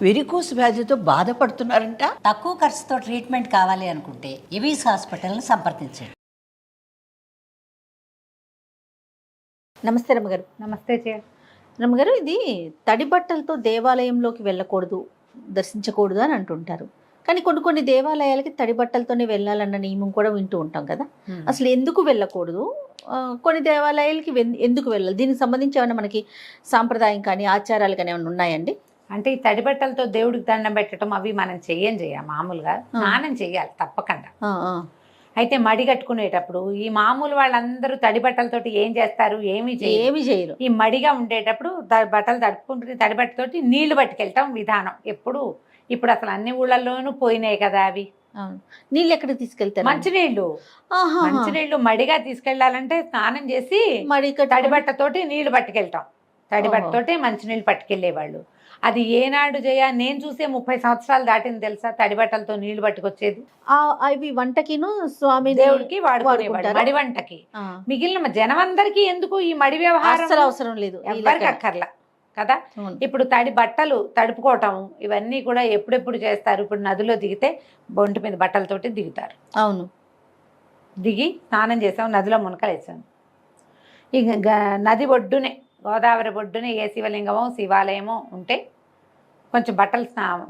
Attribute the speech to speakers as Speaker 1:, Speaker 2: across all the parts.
Speaker 1: Varicose వ్యాధితో బాధపడుతున్నారంట.
Speaker 2: తక్కువ ఖర్చుతో ట్రీట్మెంట్ కావాలి అనుకుంటే ఎవిస్ హాస్పిటల్ని సంప్రదించండి.
Speaker 3: నమస్తే రమ్మగారు.
Speaker 4: నమస్తే చే
Speaker 3: రమ్మగారు, ఇది తడి బట్టలతో దేవాలయంలోకి వెళ్ళకూడదు, దర్శించకూడదు అని అంటుంటారు. కానీ కొన్ని దేవాలయాలకి తడి బట్టలతోనే వెళ్ళాలన్న నియమం కూడా వింటూ ఉంటాం కదా. అసలు ఎందుకు వెళ్ళకూడదు, కొన్ని దేవాలయాలకి ఎందుకు వెళ్ళాలి, దీనికి సంబంధించి ఏమైనా మనకి సాంప్రదాయం కానీ ఆచారాలు కానీ ఏమైనా ఉన్నాయండి?
Speaker 4: అంటే ఈ తడి బట్టలతో దేవుడికి దండం పెట్టడం అవి మనం చెయ్యం మామూలుగా స్నానం చెయ్యాలి తప్పకుండా. అయితే మడి కట్టుకునేటప్పుడు ఈ మామూలు వాళ్ళందరూ తడి బట్టలతోటి ఏం చేస్తారు, ఏమి చేయరు. ఈ మడిగా ఉండేటప్పుడు బట్టలు తడుపుకుంటున్న తడి బట్టతోటి నీళ్లు పట్టుకెళ్ళటం విధానం. ఇప్పుడు అసలు అన్ని ఊళ్ళల్లోనూ పోయినాయి కదా అవి.
Speaker 3: నీళ్ళు ఎక్కడికి తీసుకెళ్తారు?
Speaker 4: మంచినీళ్ళు మడిగా తీసుకెళ్లాలంటే స్నానం చేసి తడి బట్టతోటి నీళ్లు పట్టుకెళ్ళటం. తడి బట్టతోటి మంచినీళ్ళు పట్టుకెళ్లేవాళ్ళు. అది ఏనాడు నేను చూసే 30 సంవత్సరాలు దాటింది తెలుసా తడి బట్టలతో నీళ్లు పట్టుకొచ్చేది.
Speaker 3: అవి వంటకిను స్వామి
Speaker 4: దేవుడికి వాడుకునేవాడు, మడి వంటకి. మిగిలిన జనమందరికీ ఎందుకు ఈ మడి వ్యవహారం
Speaker 3: అవసరం లేదు,
Speaker 4: ఎవరికి అక్కర్లా కదా. ఇప్పుడు తడి బట్టలు తడుపుకోవటం ఇవన్నీ కూడా ఎప్పుడెప్పుడు చేస్తారు. ఇప్పుడు నదిలో దిగితే బొంటి మీద బట్టలతోటి దిగుతారు.
Speaker 3: అవును,
Speaker 4: దిగి స్నానం చేసాం, నదిలో మునకలేసాం. ఇక నది ఒడ్డునే, గోదావరి ఒడ్డునే ఏ శివలింగమో శివాలయమో ఉంటే కొంచెం బట్టలు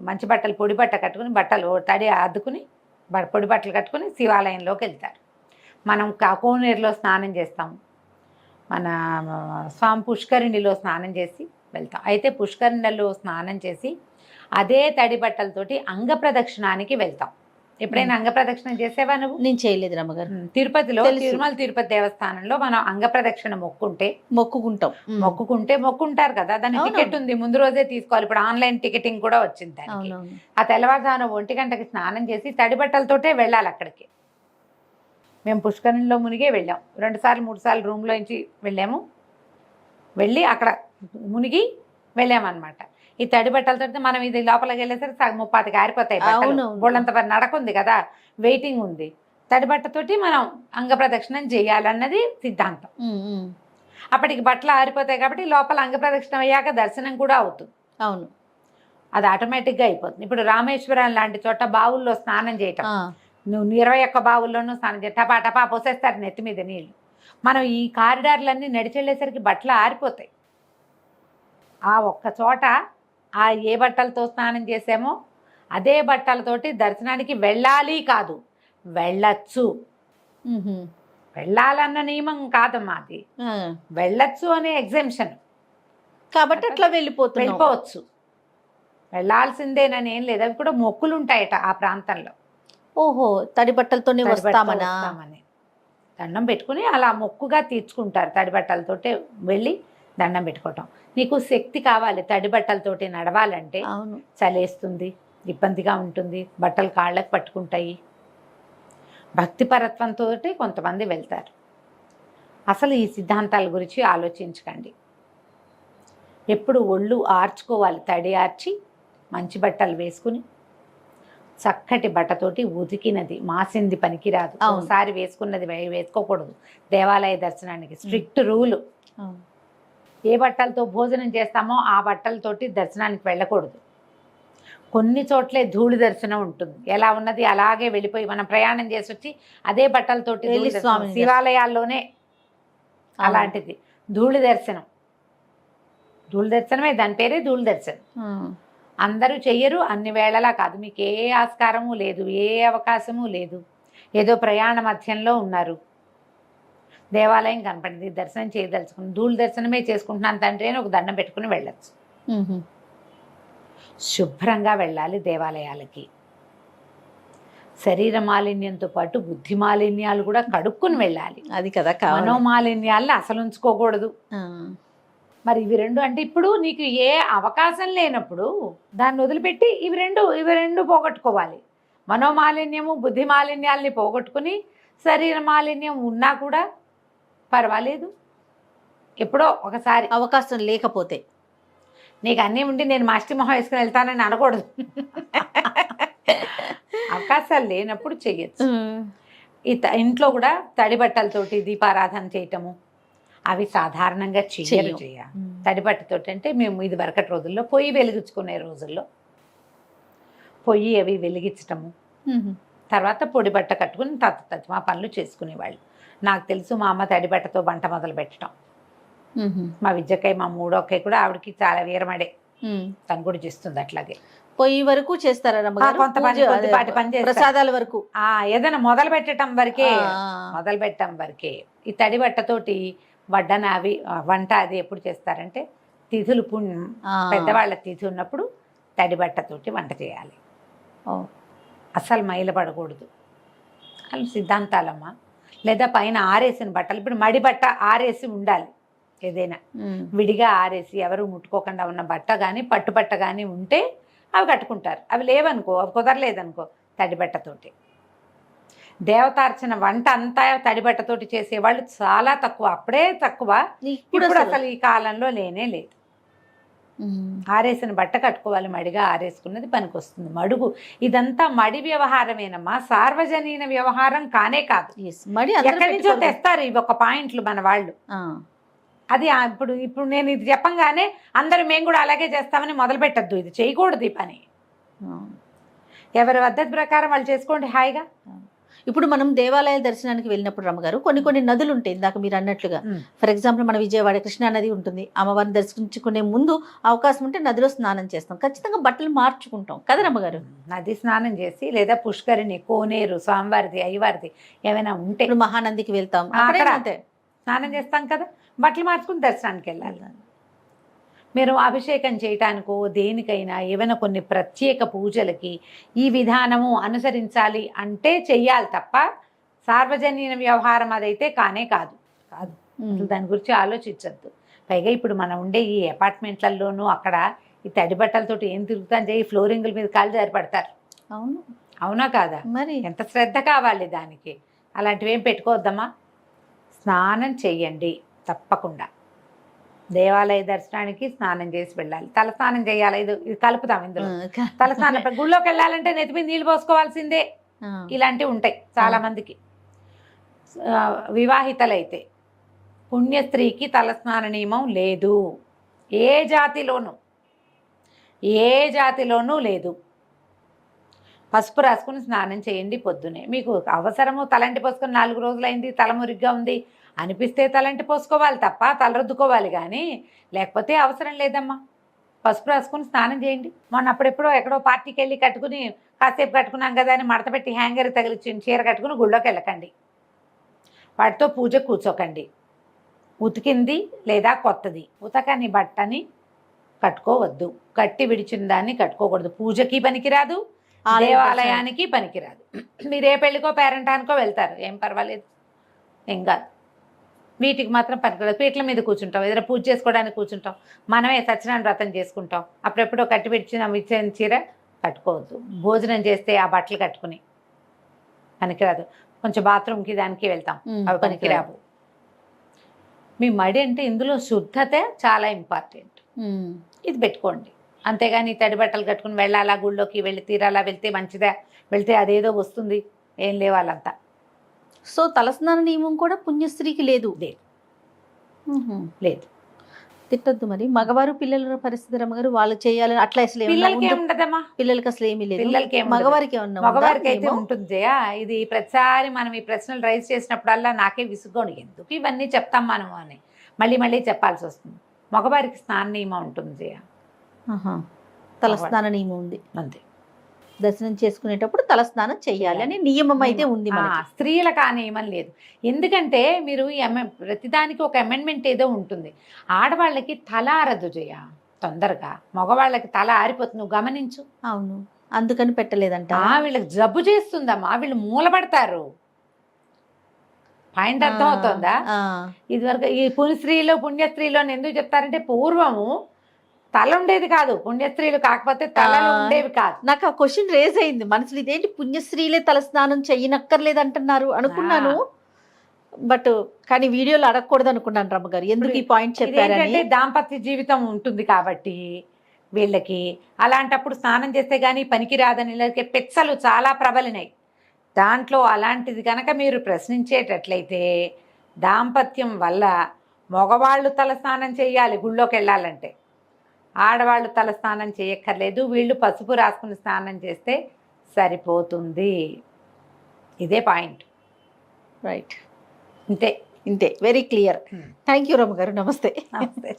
Speaker 4: మంచి బట్టలు పొడి బట్ట కట్టుకుని బట్టలు తడి అద్దుకుని పొడి బట్టలు కట్టుకుని శివాలయంలోకి వెళ్తారు. మనం కోనేరులో స్నానం చేస్తాం, మన స్వామి పుష్కరిణిలో స్నానం చేసి వెళ్తాం. అయితే పుష్కరిణిలో స్నానం చేసి అదే తడి బట్టలతోటి అంగ ప్రదక్షిణానికి వెళ్తాం. ఎప్పుడైనా అంగ ప్రదక్షిణ చేసేవా నువ్వు?
Speaker 3: నేను చేయలేదు రమ్మగారు.
Speaker 4: తిరుపతిలో తిరుమల తిరుపతి దేవస్థానంలో మనం అంగ ప్రదక్షిణ మొక్కుంటారు కదా. దాని టికెట్ ఉంది, ముందు రోజే తీసుకోవాలి. ఇప్పుడు ఆన్లైన్ టికెటింగ్ కూడా వచ్చింది దానికి. ఆ తెల్లవారుజామున 1 గంటకి స్నానం చేసి తడి బట్టలతోటే వెళ్ళాలి అక్కడికి. మేము పుష్కరిణిలో మునిగే వెళ్ళాం. 2 సార్లు 3 సార్లు రూమ్లో నుంచి వెళ్ళాము. వెళ్ళి అక్కడ మునిగి వెళ్ళామన్నమాట. ఈ తడి బట్టలతో మనం ఇది లోపలికి వెళ్ళేసరికి 30 ఆరిపోతాయి. బోళ్ళంత నడకుంది కదా, వెయిటింగ్ ఉంది. తడి బట్టతోటి మనం అంగ ప్రదక్షిణం చేయాలన్నది సిద్ధాంతం. అప్పటికి బట్టలు ఆరిపోతాయి కాబట్టి లోపల అంగ ప్రదక్షిణం అయ్యాక దర్శనం కూడా అవుతుంది.
Speaker 3: అవును,
Speaker 4: అది ఆటోమేటిక్గా అయిపోతుంది. ఇప్పుడు రామేశ్వరం లాంటి చోట బావుల్లో స్నానం చేయటం, నువ్వు 21 బావుల్లోనూ స్నానం చేయ టపా టపా పోసేస్తారు నెత్తి మీద నీళ్ళు. మనం ఈ కారిడార్లన్నీ నడిచెళ్ళేసరికి బట్టలు ఆరిపోతాయి. ఆ ఒక్క చోట ఏ బట్టలతో స్నానం చేసామో అదే బట్టలతోటి దర్శనానికి వెళ్ళాలి కాదు, వెళ్ళచ్చు. వెళ్ళాలన్న నియమం కాదమ్మా అది, వెళ్ళచ్చు అనే ఎగ్జామ్షన్
Speaker 3: కాబట్టి అట్లా వెళ్ళిపోవచ్చు.
Speaker 4: వెళ్ళాల్సిందేనని ఏం లేదు. అవి కూడా మొక్కులు ఉంటాయట ఆ ప్రాంతంలో.
Speaker 3: ఓహో, తడి బట్టలతోనే వస్తామని
Speaker 4: దండం పెట్టుకుని అలా మొక్కుగా తీర్చుకుంటారు. తడి బట్టలతోటే వెళ్ళి దండం పెట్టుకోవటం. నీకు శక్తి కావాలి తడి బట్టలతోటి నడవాలంటే. చలేస్తుంది, ఇబ్బందిగా ఉంటుంది, బట్టలు కాళ్ళకు పట్టుకుంటాయి. భక్తిపరత్వంతో కొంతమంది వెళ్తారు. అసలు ఈ సిద్ధాంతాల గురించి ఆలోచించకండి. ఎప్పుడు ఒళ్ళు ఆర్చుకోవాలి, తడి ఆర్చి మంచి బట్టలు వేసుకుని చక్కటి బట్టతోటి ఉతికినది మాసింది పనికిరాదు. ఒకసారి వేసుకున్నది వేసుకోకూడదు. దేవాలయ దర్శనానికి స్ట్రిక్ట్ రూలు. ఏ బట్టలతో భోజనం చేస్తామో ఆ బట్టలతోటి దర్శనానికి వెళ్ళకూడదు. కొన్ని చోట్లే ధూళి దర్శనం ఉంటుంది. ఎలా ఉన్నది అలాగే వెళ్ళిపోయి మనం ప్రయాణం చేసి వచ్చి అదే బట్టలతోటి శివాలయాల్లోనే అలాంటిది ధూళి దర్శనం. ధూళి దర్శనమే, దాని పేరే ధూళి దర్శనం. అందరూ చెయ్యరు, అన్ని వేళలా కాదు. మీకు ఏ ఆస్కారము లేదు, ఏ అవకాశము లేదు. ఏదో ప్రయాణ మధ్యంలో ఉన్నారు, దేవాలయం కనపడింది, దర్శనం చేయదలుచుకుని ధూళి దర్శనమే చేసుకుంటున్నాను తండ్రి అని ఒక దండం పెట్టుకుని వెళ్ళచ్చు. శుభ్రంగా వెళ్ళాలి దేవాలయాలకి. శరీర మాలిన్యంతో పాటు బుద్ధి మాలిన్యాలు కూడా కడుక్కుని వెళ్ళాలి.
Speaker 3: అది కదా,
Speaker 4: మనోమాలిన్యాలను అసలు ఉంచుకోకూడదు. మరి ఇవి రెండు అంటే ఇప్పుడు నీకు ఏ అవకాశం లేనప్పుడు దాన్ని వదిలిపెట్టి ఇవి రెండు పోగొట్టుకోవాలి. మనోమాలిన్యము బుద్ధి మాలిన్యాలని పోగొట్టుకుని శరీర మాలిన్యం ఉన్నా కూడా పర్వాలేదు. ఎప్పుడో ఒకసారి
Speaker 3: అవకాశం లేకపోతే,
Speaker 4: నీకు అన్నీ ఉండి నేను మాస్టి మొహం వేసుకుని వెళ్తానని అనకూడదు. అవకాశాలు లేనప్పుడు చెయ్యొచ్చు. ఇంట్లో కూడా తడి బట్టలతోటి దీపారాధన చేయటము అవి సాధారణంగా చెయ్యాలి. తడి బట్టతోటి అంటే మేము ఇది వరకటి రోజుల్లో పొయ్యి వెలిగించుకునే రోజుల్లో పొయ్యి అవి వెలిగించటము, తర్వాత పొడి బట్ట కట్టుకుని మా పనులు చేసుకునేవాళ్ళు. నాకు తెలుసు మా అమ్మ తడి బట్టతో వంట మొదలు పెట్టడం. మా విద్యకై మా మూడో అక్కయ్య కూడా ఆవిడకి చాలా వీరమడే, తను కూడా చేస్తుంది అట్లాగే.
Speaker 3: పొయ్యి వరకు చేస్తారా రమ్మగారు?
Speaker 4: కొంత పని కొద్దిపాటి పని చేస్తారు.
Speaker 3: ప్రసాదాల వరకు
Speaker 4: ఏదైనా మొదలు పెట్టడం వరకే. ఈ తడి బట్టతోటి వడ్డన అవి వంట అది ఎప్పుడు చేస్తారంటే తిథులు పెద్దవాళ్ళ తిథి ఉన్నప్పుడు తడి బట్టతోటి వంట చేయాలి. అస్సలు మైల పడకూడదు అని సిద్ధాంతాలమ్మా. లేదా పైన ఆరేసిన బట్టలు, ఇప్పుడు మడి బట్ట ఆరేసి ఉండాలి. ఏదైనా విడిగా ఆరేసి ఎవరు ముట్టుకోకుండా ఉన్న బట్ట కానీ పట్టు బట్ట కానీ ఉంటే అవి కట్టుకుంటారు. అవి లేవనుకో, అవి కుదరలేదనుకో, తడి బట్టతోటి. దేవతార్చన వంట అంతా తడి బట్టతోటి చేసేవాళ్ళు చాలా తక్కువ, అప్పుడే తక్కువ. ఇప్పుడు అసలు ఈ కాలంలో లేనే లేదు. ఆరేసిన బట్ట కట్టుకోవాలి, మడిగా ఆరేసుకున్నది పనికి వస్తుంది. మడుగు ఇదంతా మడి వ్యవహారమేనమ్మా, సార్వజనీన వ్యవహారం కానే కాదు. ఎక్కడి నుంచో తెస్తారు ఇవి ఒక పాయింట్లు మన వాళ్ళు. అది ఇప్పుడు నేను ఇది చెప్పంగానే అందరూ మేము కూడా అలాగే చేస్తామని మొదలు పెట్టద్దు. ఇది చేయకూడదు ఈ పని. ఎవరి పద్ధతి ప్రకారం వాళ్ళు చేసుకోండి హాయిగా.
Speaker 3: ఇప్పుడు మనం దేవాలయాల దర్శనానికి వెళ్ళినప్పుడు రమ్మగారు కొన్ని నదులు ఉంటాయి, ఇందాక మీరు అన్నట్లుగా. ఫర్ ఎగ్జాంపుల్ మన విజయవాడ కృష్ణా నది ఉంటుంది. అమ్మవారిని దర్శించుకునే ముందు అవకాశం ఉంటే నదిలో స్నానం చేస్తాం, ఖచ్చితంగా బట్టలు మార్చుకుంటాం కదా రమ్మగారు.
Speaker 4: నది స్నానం చేసి, లేదా పుష్కరిణి, కోనేరు, స్వామివారిది, అయ్యవారిది ఏమైనా ఉంటే,
Speaker 3: ఇప్పుడు మహానందికి వెళ్తాం, అంతే
Speaker 4: స్నానం చేస్తాం కదా, బట్టలు మార్చుకుని దర్శనానికి వెళ్ళాలి. మీరు అభిషేకం చేయటానికో దేనికైనా ఏమైనా కొన్ని ప్రత్యేక పూజలకి ఈ విధానము అనుసరించాలి అంటే చెయ్యాలి తప్ప సార్వజనీన వ్యవహారం అదైతే కానే కాదు. దాని గురించి ఆలోచించద్దు. పైగా ఇప్పుడు మనం ఉండే ఈ అపార్ట్మెంట్లలోనూ అక్కడ ఈ తడి బట్టలతోటి ఏం తిరుగుతాను చేయి, ఫ్లోరింగుల మీద కాళ్ళు జారిపడతారు. అవునా కాదా? మరి ఎంత శ్రద్ధ కావాలి దానికి. అలాంటివి ఏం పెట్టుకోవద్దమ్మా. స్నానం చెయ్యండి తప్పకుండా. దేవాలయ దర్శనానికి స్నానం చేసి వెళ్ళాలి, తలస్నానం చేయాలి. ఇది కలుపుతాం ఇందులో. తలస్నానం గుళ్ళోకి వెళ్ళాలంటే నెత్తి మీద నీళ్ళు పోసుకోవాల్సిందే. ఇలాంటివి ఉంటాయి చాలా మందికి. వివాహితలైతే పుణ్యస్త్రీకి తలస్నాన నియమం లేదు, ఏ జాతిలోనూ లేదు. పసుపు రాసుకుని స్నానం చేయండి పొద్దునే. మీకు అవసరము తలంటి పోసుకొని 4 రోజులైంది తలమురిగ్గా ఉంది అనిపిస్తే తలంటి పోసుకోవాలి తప్ప తల రుద్దుకోవాలి కానీ, లేకపోతే అవసరం లేదమ్మా. పసుపు రాసుకుని స్నానం చేయండి. మొన్న అప్పుడెప్పుడో ఎక్కడో పార్టీకి వెళ్ళి కట్టుకుని కాసేపు కట్టుకున్నాం కదా అని మడత పెట్టి హ్యాంగర్ తగిలిచ్చిన చీర కట్టుకుని గుళ్ళోకి వెళ్ళకండి. వాటితో పూజ కూర్చోకండి. ఉతికింది లేదా కొత్తది ఉతకని బట్టని కట్టుకోవద్దు. కట్టి విడిచిన దాన్ని కట్టుకోకూడదు. పూజకి పనికిరాదు, దేవాలయానికి పనికిరాదు. మీరు ఏ పెళ్ళికో పేరంటానికో వెళ్తారు, ఏం పర్వాలేదు, ఏం కాదు. వీటికి మాత్రం పనికిరాదు. పీటల మీద కూర్చుంటాం, ఏదైనా పూజ చేసుకోవడానికి కూర్చుంటాం, మనమే సత్యనారాయణ వ్రతం చేసుకుంటాం, అప్పుడెప్పుడో కట్టి విడిచిన చీర కట్టుకోవద్దు. భోజనం చేస్తే ఆ బట్టలు కట్టుకుని పనికిరాదు. కొంచెం బాత్రూమ్కి దానికి వెళ్తాం, అవి పనికిరావు. మీ మడి అంటే ఇందులో శుద్ధత చాలా ఇంపార్టెంట్, ఇది పెట్టుకోండి. అంతేగాని తడి బట్టలు కట్టుకుని వెళ్ళాలా, గుళ్ళోకి వెళ్ళి తీరాలా, వెళ్తే మంచిదా, వెళ్తే అదేదో వస్తుంది, ఏం లేవాలంతా.
Speaker 3: సో తలస్నాన నియమం కూడా పుణ్యస్త్రీకి లేదు.
Speaker 4: లేదు.
Speaker 3: తిట్టద్దు మరి. మగవారు పిల్లల పరిస్థితి రమ్మగారు, వాళ్ళు చేయాలని అట్లా అసలు
Speaker 4: పిల్లలకి ఏముండదమ్మా.
Speaker 3: పిల్లలకి అసలు ఏమీ లేదు.
Speaker 4: మగవారికి అయితే ఉంటుంది జయ. ఇది ప్రతిసారి మనం ఈ ప్రశ్నలు రైజ్ చేసినప్పుడల్లా నాకే విసుగోను, ఎందుకు ఇవన్నీ చెప్తాం మనము అని మళ్ళీ చెప్పాల్సి వస్తుంది. మగవారికి స్నాన నియమం ఉంటుంది జయ.
Speaker 3: తలస్నాన నియమం ఉంది
Speaker 4: అంతే.
Speaker 3: దర్శనం చేసుకునేటప్పుడు తలస్నానం చెయ్యాలి అని నియమం అయితే ఉంది.
Speaker 4: స్త్రీలకు ఆ నియమం లేదు. ఎందుకంటే మీరు ప్రతిదానికి ఒక అమెండ్మెంట్ ఏదో ఉంటుంది. ఆడవాళ్ళకి తల ఆరదు జయ తొందరగా, మగవాళ్ళకి తల ఆరిపోతుంది, నువ్వు గమనించు.
Speaker 3: అవును, అందుకని పెట్టలేదంట.
Speaker 4: వీళ్ళకి జబ్బు చేస్తుందమ్మా, వీళ్ళు మూలపడతారు. పాయింట్ అర్థం అవుతుందా? ఇదివరకు ఈ పుణ్యస్త్రీలో ఎందుకు చెప్తారంటే, పూర్వము తల ఉండేది కాదు, పుణ్యస్త్రీలు కాకపోతే తలలు ఉండేవి కాదు.
Speaker 3: నాకు ఆ క్వశ్చన్ రేజ్ అయింది మనసులో, ఇదేంటి పుణ్యస్త్రీలే తలస్నానం చెయ్యనక్కర్లేదు అంటున్నారు అనుకున్నాను. బట్ కానీ వీడియోలో అడగకూడదు అనుకున్నాను రమ్మగారు, ఎందుకు ఈ పాయింట్ చెప్పారంటే
Speaker 4: దాంపత్య జీవితం ఉంటుంది కాబట్టి వీళ్ళకి. అలాంటప్పుడు స్నానం చేస్తే కానీ పనికి రాదని పెచ్చలు చాలా ప్రబలినాయి. దాంట్లో అలాంటిది కనుక మీరు ప్రశ్నించేటట్లయితే, దాంపత్యం వల్ల మగవాళ్ళు తల స్నానం చేయాలి గుళ్ళోకి వెళ్ళాలంటే, ఆడవాళ్ళు తల స్నానం చేయక్కర్లేదు, వీళ్ళు పసుపు రాసుకుని స్నానం చేస్తే సరిపోతుంది. ఇదే పాయింట్.
Speaker 3: రైట్,
Speaker 4: ఇంతే.
Speaker 3: ఇంతే, వెరీ క్లియర్. థ్యాంక్ యూ రమ్మ గారు, నమస్తే.
Speaker 4: నమస్తే.